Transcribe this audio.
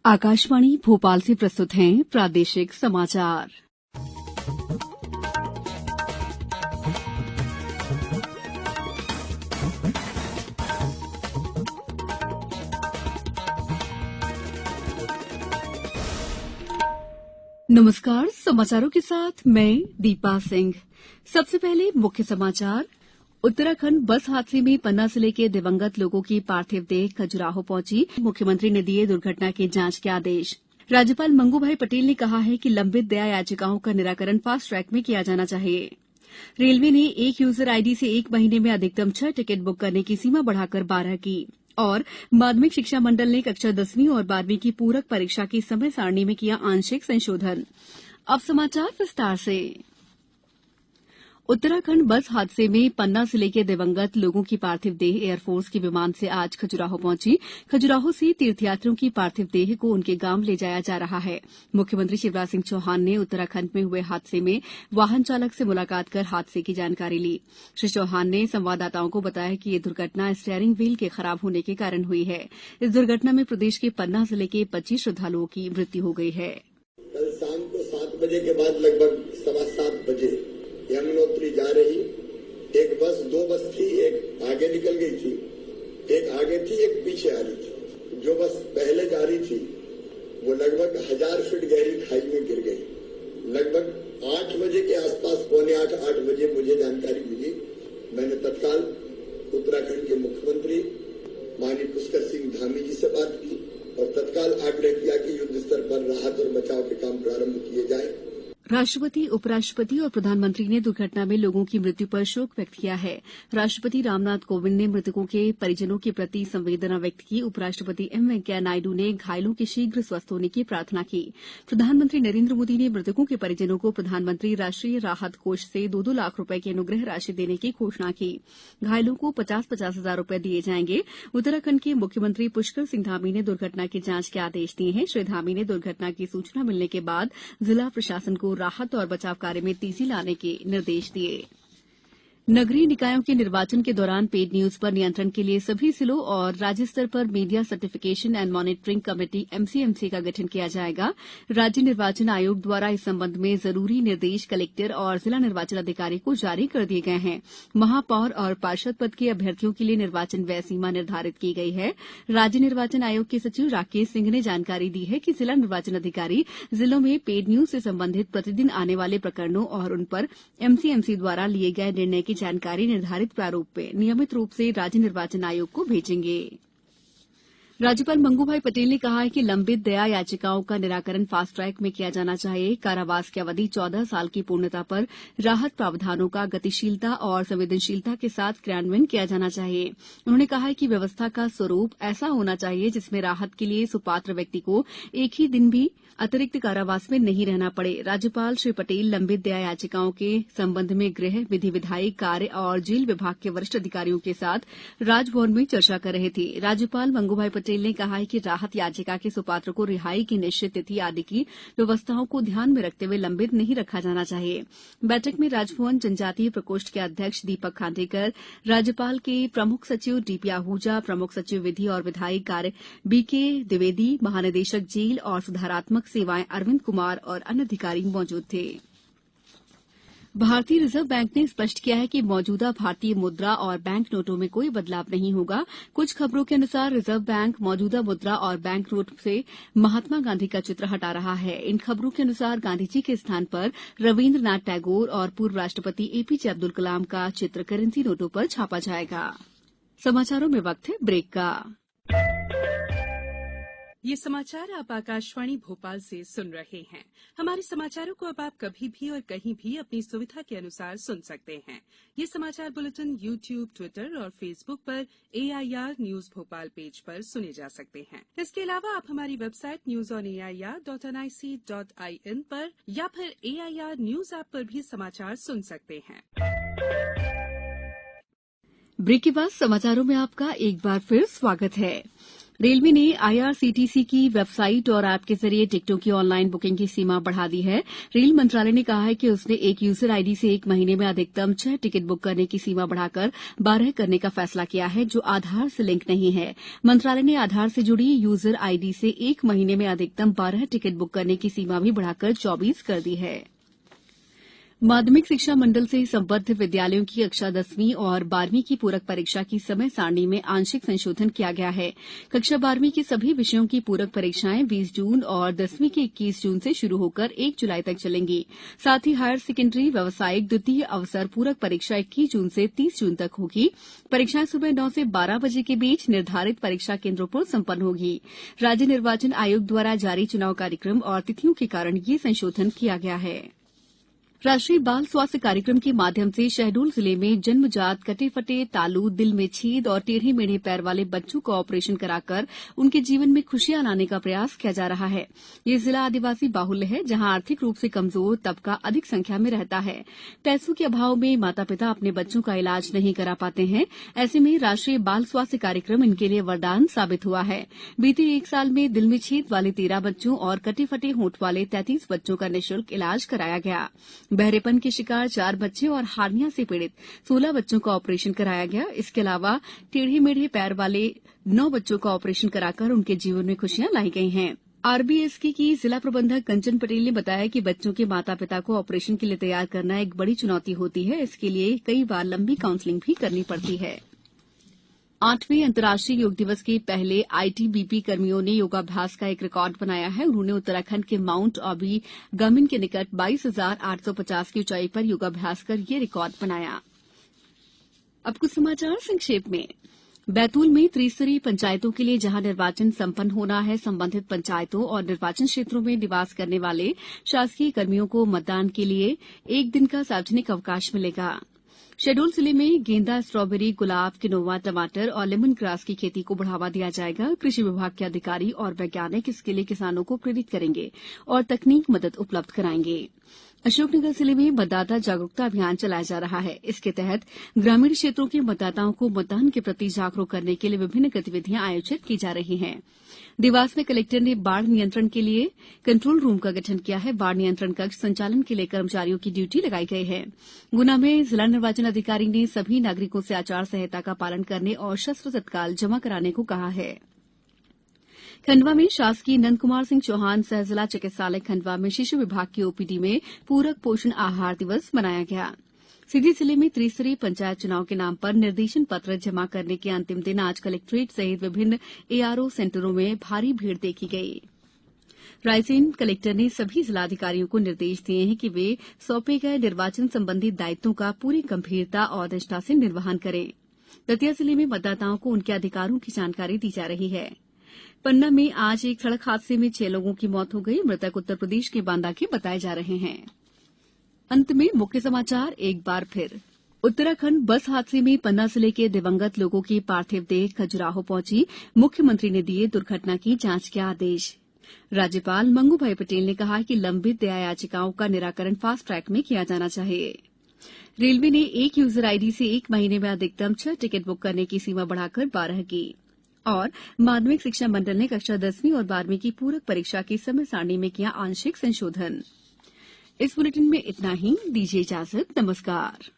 आकाशवाणी भोपाल से प्रस्तुत हैं प्रादेशिक समाचार। नमस्कार, समाचारों के साथ मैं दीपा सिंह। सबसे पहले मुख्य समाचार। उत्तराखंड बस हादसे में पन्ना जिले के दिवंगत लोगों की पार्थिव देह खजुराहो पहुंची। मुख्यमंत्री ने दिए दुर्घटना की जांच के आदेश। राज्यपाल मंगूभाई पटेल ने कहा है कि लंबित दया याचिकाओं का निराकरण फास्ट ट्रैक में किया जाना चाहिए। रेलवे ने एक यूजर आईडी से एक महीने में अधिकतम 6 टिकट बुक करने की सीमा बढ़ाकर 12 की। और माध्यमिक शिक्षा मंडल ने कक्षा 10वीं और 12वीं की पूरक परीक्षा की समय सारणी में किया आंशिक संशोधन। अब समाचार विस्तार से। उत्तराखंड बस हादसे में पन्ना जिले के दिवंगत लोगों की पार्थिव देह एयरफोर्स के विमान से आज खजुराहो पहुंची। खजुराहो से तीर्थयात्रियों की पार्थिव देह को उनके गांव ले जाया जा रहा है। मुख्यमंत्री शिवराज सिंह चौहान ने उत्तराखंड में हुए हादसे में वाहन चालक से मुलाकात कर हादसे की जानकारी ली। श्री चौहान ने संवाददाताओं को बताया कि ये दुर्घटना स्टीयरिंग व्हील के खराब होने के कारण हुई है। इस दुर्घटना में प्रदेश के पन्ना जिले के 25 श्रद्धालुओं की मृत्यु हो गई है। कल शाम को 7 बजे के बाद लगभग 7:15 बजे यमुनोत्री जा रही एक बस, 2 बस थी, एक आगे निकल गई थी, एक आगे थी, एक पीछे आ रही थी। जो बस पहले जा रही थी वो लगभग 1000 फीट गहरी खाई में गिर गई। लगभग 8 बजे के आसपास, 7:45-8 बजे मुझे जानकारी मिली। मैंने तत्काल उत्तराखंड के मुख्यमंत्री माननीय पुष्कर सिंह धामी जी से बात की और तत्काल आग्रह किया कि युद्ध स्तर पर राहत और बचाव के काम प्रारंभ किए जाए। राष्ट्रपति, उपराष्ट्रपति और प्रधानमंत्री ने दुर्घटना में लोगों की मृत्यु पर शोक व्यक्त किया है। राष्ट्रपति रामनाथ कोविंद ने मृतकों के परिजनों के प्रति संवेदना व्यक्त की। उपराष्ट्रपति एम वेंकैया नायडू ने घायलों के शीघ्र स्वस्थ होने की प्रार्थना की। प्रधानमंत्री नरेंद्र मोदी ने मृतकों के परिजनों को प्रधानमंत्री राष्ट्रीय राहत कोष से 2-2 लाख रुपए की अनुग्रह राशि देने की घोषणा की। घायलों को 50-50 हजार रुपए दिए जाएंगे। उत्तराखंड के मुख्यमंत्री पुष्कर सिंह धामी ने दुर्घटना की जांच के आदेश दिए हैं। श्री धामी ने दुर्घटना की सूचना मिलने के बाद जिला प्रशासन को राहत और बचाव कार्य में तेजी लाने के निर्देश दिए। नगरीय निकायों के निर्वाचन के दौरान पेड न्यूज पर नियंत्रण के लिए सभी जिलों और राज्य स्तर पर media certification and monitoring committee MCMC का गठन किया जाएगा। राज्य निर्वाचन आयोग द्वारा इस संबंध में जरूरी निर्देश कलेक्टर और जिला निर्वाचन अधिकारी को जारी कर दिए गए हैं। महापौर और पार्षद पद के अभ्यर्थियों के लिए निर्वाचन व्यय सीमा निर्धारित की गई है। राज्य निर्वाचन आयोग के सचिव राकेश सिंह ने जानकारी दी है कि जिला निर्वाचन अधिकारी जिलों में पेड न्यूज से संबंधित प्रतिदिन आने वाले प्रकरणों और उन पर एमसीएमसी द्वारा लिए गए निर्णय की जानकारी निर्धारित प्रारूप में नियमित रूप से राज्य निर्वाचन आयोग को भेजेंगे। राज्यपाल मंगूभाई पटेल ने कहा है कि लंबित दया याचिकाओं का निराकरण फास्ट ट्रैक में किया जाना चाहिए। कारावास की अवधि 14 साल की पूर्णता पर राहत प्रावधानों का गतिशीलता और संवेदनशीलता के साथ क्रियान्वयन किया जाना चाहिए। उन्होंने कहा है कि व्यवस्था का स्वरूप ऐसा होना चाहिए जिसमें राहत के लिए सुपात्र व्यक्ति को एक ही दिन भी अतिरिक्त कारावास में नहीं रहना पड़े। राज्यपाल श्री पटेल लंबित दया याचिकाओं के संबंध में गृह, विधि, विधायी कार्य और जेल विभाग के वरिष्ठ अधिकारियों के साथ राजभवन में चर्चा कर रहे थे। राज्यपाल मंगूभाई पटेल ने कहा है कि राहत याचिका के सुपात्र को रिहाई की निश्चित तिथि आदि की व्यवस्थाओं को ध्यान में रखते हुए लंबित नहीं रखा जाना चाहिए। बैठक में राजभवन जनजातीय प्रकोष्ठ के अध्यक्ष दीपक खांडेकर, राज्यपाल के प्रमुख सचिव डीपी आहूजा, प्रमुख सचिव विधि और विधायी कार्य बीके द्विवेदी, महानिदेशक जेल और सुधारात्मक सेवाएं अरविंद कुमार और अन्य अधिकारी मौजूद थे। भारतीय रिजर्व बैंक ने स्पष्ट किया है कि मौजूदा भारतीय मुद्रा और बैंक नोटों में कोई बदलाव नहीं होगा। कुछ खबरों के अनुसार रिजर्व बैंक मौजूदा मुद्रा और बैंक नोट से महात्मा गांधी का चित्र हटा रहा है। इन खबरों के अनुसार गांधी जी के स्थान पर रविन्द्रनाथ टैगोर और पूर्व राष्ट्रपति एपीजे अब्दुल कलाम का चित्र करेंसी नोटों पर छापा जाएगा। समाचारों में वक्त है ब्रेक का। ये समाचार आप आकाशवाणी भोपाल से सुन रहे हैं। हमारे समाचारों को अब आप कभी भी और कहीं भी अपनी सुविधा के अनुसार सुन सकते हैं। ये समाचार बुलेटिन YouTube, ट्विटर और फेसबुक पर AIR न्यूज भोपाल पेज पर सुने जा सकते हैं। इसके अलावा आप हमारी वेबसाइट newsonair.nic.in पर या फिर AIR न्यूज ऐप पर भी समाचार सुन सकते हैं। ब्रेक के बाद समाचारों में आपका एक बार फिर स्वागत है। रेलवे ने आईआरसीटीसी की वेबसाइट और ऐप के जरिए टिकटों की ऑनलाइन बुकिंग की सीमा बढ़ा दी है। रेल मंत्रालय ने कहा है कि उसने एक यूजर आईडी से एक महीने में अधिकतम 6 टिकट बुक करने की सीमा बढ़ाकर 12 करने का फैसला किया है, जो आधार से लिंक नहीं है। मंत्रालय ने आधार से जुड़ी यूजर आईडी से एक महीने में अधिकतम 12 टिकट बुक करने की सीमा भी बढ़ाकर 24 कर दी है। माध्यमिक शिक्षा मंडल से संबद्ध विद्यालयों की कक्षा 10वीं और 12वीं की पूरक परीक्षा की समय सारणी में आंशिक संशोधन किया गया है। कक्षा 12वीं की सभी विषयों की पूरक परीक्षाएं 20 जून और 10वीं की 21 जून से शुरू होकर 1 जुलाई तक चलेंगी। साथ ही हायर सेकेंडरी व्यावसायिक द्वितीय अवसर पूरक परीक्षा 21 जून से 30 जून तक होगी। परीक्षाएं सुबह 9 से 12 बजे के बीच निर्धारित परीक्षा केंद्रों पर संपन्न होगी। राज्य निर्वाचन आयोग द्वारा जारी चुनाव कार्यक्रम और तिथियों के कारण ये संशोधन किया गया है। राष्ट्रीय बाल स्वास्थ्य कार्यक्रम के माध्यम से शहडोल जिले में जन्मजात कटे फटे तालू, दिल में छेद और टेढ़े मेढ़े पैर वाले बच्चों का ऑपरेशन कराकर उनके जीवन में खुशियां लाने का प्रयास किया जा रहा है। ये जिला आदिवासी बाहुल्य है, जहां आर्थिक रूप से कमजोर तबका अधिक संख्या में रहता है। पैसों के अभाव में माता पिता अपने बच्चों का इलाज नहीं करा पाते हैं। ऐसे में राष्ट्रीय बाल स्वास्थ्य कार्यक्रम इनके लिए वरदान साबित हुआ है। बीते 1 साल में दिल में छेद वाले 13 बच्चों और कटे फटे होंठ वाले 33 बच्चों का निःशुल्क इलाज कराया गया। बहरेपन के शिकार 4 बच्चे और हार्निया से पीड़ित 16 बच्चों का ऑपरेशन कराया गया। इसके अलावा टेढ़े मेढ़े पैर वाले 9 बच्चों का ऑपरेशन कराकर उनके जीवन में खुशियां लाई गई हैं। आरबीएसके की जिला प्रबंधक कंचन पटेल ने बताया कि बच्चों के माता पिता को ऑपरेशन के लिए तैयार करना एक बड़ी चुनौती होती है। इसके लिए कई बार लंबी काउंसलिंग भी करनी पड़ती है। 8वें अंतर्राष्ट्रीय योग दिवस के पहले आईटीबीपी कर्मियों ने योगाभ्यास का एक रिकॉर्ड बनाया है। उन्होंने उत्तराखंड के माउंट आबू गमिन के निकट 22,850 की ऊंचाई पर योगाभ्यास कर ये रिकॉर्ड बनाया। अब कुछ समाचार संक्षेप में। बैतूल में त्रिस्तरीय पंचायतों के लिए जहां निर्वाचन संपन्न होना है, संबंधित पंचायतों और निर्वाचन क्षेत्रों में निवास करने वाले शासकीय कर्मियों को मतदान के लिए एक दिन का सार्वजनिक अवकाश मिलेगा। शहडोल जिले में गेंदा, स्ट्रॉबेरी, गुलाब, किनोवा, टमाटर और लेमन ग्रास की खेती को बढ़ावा दिया जाएगा। कृषि विभाग के अधिकारी और वैज्ञानिक इसके लिए किसानों को प्रेरित करेंगे और तकनीक मदद उपलब्ध कराएंगे। अशोकनगर जिले में मतदाता जागरूकता अभियान चलाया जा रहा है। इसके तहत ग्रामीण क्षेत्रों के मतदाताओं को मतदान के प्रति जागरूक करने के लिए विभिन्न गतिविधियां आयोजित की जा रही हैं। देवास में कलेक्टर ने बाढ़ नियंत्रण के लिए कंट्रोल रूम का गठन किया है। बाढ़ नियंत्रण कक्ष संचालन के लिए कर्मचारियों की ड्यूटी लगाई गई है। गुना में जिला निर्वाचन अधिकारी ने सभी नागरिकों से आचार संहिता का पालन करने और शस्त्र तत्काल जमा कराने को कहा है। खंडवा में शासकीय नंद कुमार सिंह चौहान सह जिला चिकित्सालय खंडवा में शिशु विभाग की ओपीडी में पूरक पोषण आहार दिवस मनाया गया। सीधी जिले में त्रिस्तरीय पंचायत चुनाव के नाम पर निर्देशन पत्र जमा करने के अंतिम दिन आज कलेक्ट्रेट सहित विभिन्न एआरओ सेंटरों में भारी भीड़ देखी गई। रायसेन कलेक्टर ने सभी जिलाधिकारियों को निर्देश दिए हैं कि वे सौंपे गए निर्वाचन संबंधी दायित्वों का पूरी गंभीरता और निष्ठा से निर्वहन करें। दतिया जिले में मतदाताओं को उनके अधिकारों की जानकारी दी जा रही है। पन्ना में आज एक सड़क हादसे में 6 लोगों की मौत हो गई। मृतक उत्तर प्रदेश के बांदा के बताए जा रहे हैं। अंत में मुख्य समाचार एक बार फिर। उत्तराखंड बस हादसे में पन्ना जिले के दिवंगत लोगों की पार्थिव देह खजुराहो पहुंची। मुख्यमंत्री ने दिए दुर्घटना की जांच के आदेश। राज्यपाल मंगू भाई पटेल ने कहा कि लंबित दया याचिकाओं का निराकरण फास्ट ट्रैक में किया जाना चाहिए। रेलवे ने एक यूजर आईडी से एक महीने में अधिकतम 6 टिकट बुक करने की सीमा बढ़ाकर 12 की। और माध्यमिक शिक्षा मंडल ने कक्षा 10वीं और 12वीं की पूरक परीक्षा की समय सारणी में किया आंशिक संशोधन। इस बुलेटिन में इतना ही। दीजिए इजाजत। नमस्कार।